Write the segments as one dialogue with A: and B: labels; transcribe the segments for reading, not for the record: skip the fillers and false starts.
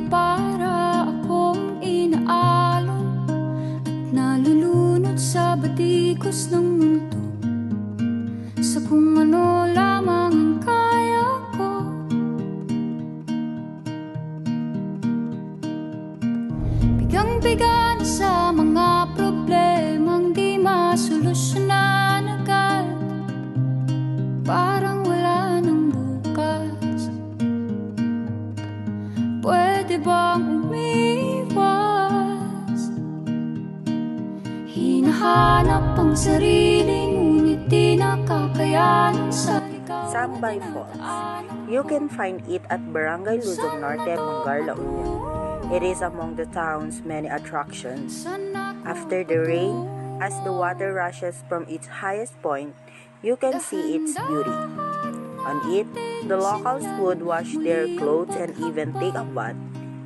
A: para akong inaalon at nalulunod sa batikos ng mundo, sa kung ano lamang ang kaya ko. Bigang-biga na sa mga problemang di masolusyonan agad, parang wala nang bukas. Pwede bang umiwas? Hinahanap ang sarili, ngunit di nakakayanan sa ikaw.
B: Sambay Falls. You can find it at Barangay Luzon Norte, Mongar, La Union. It is among the town's many attractions. After the rain, as the water rushes from its highest point, you can see its beauty. On it, the locals would wash their clothes and even take a bath.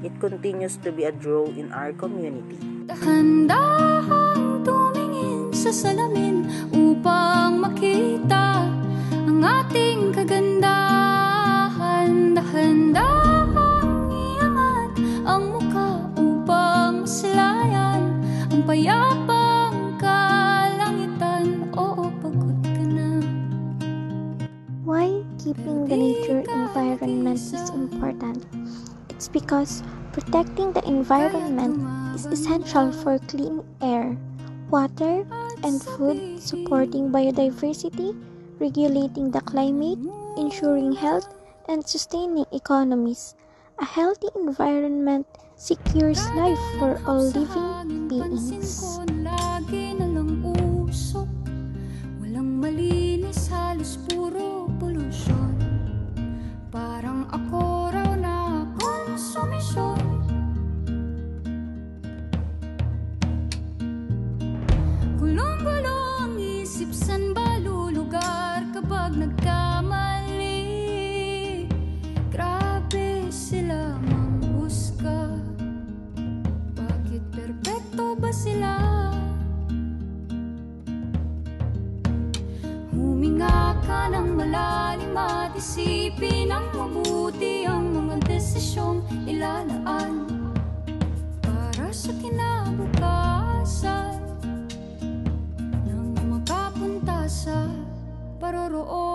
B: It continues to be a draw in our community.
A: Dahan-dahang tumingin sa salamin upang makita ang ating kagandahan. Dahan-dahang iangat ang mukha upang masilayan ang payapang kalangitan. Oo, pagod ka na.
C: Why keeping the nature environment is important? It's because protecting the environment is essential for clean air, water, and food, supporting biodiversity, regulating the climate, ensuring health, and sustaining economies. A healthy environment secures life for all living beings.
A: Lagi na lang usok, walang malinis, halos puro polusyon. Parang ako raw na konsumisyon. Gulong-gulo ang isip, san ba lulugar kapag nagkamali? Grabe sila manghusga, bakit perpekto ba sila? Huminga ka ng malalim at isipin ang mabuti ang mga desisyong ilalaan para sa kinabukasan nang makapunta sa paroroon.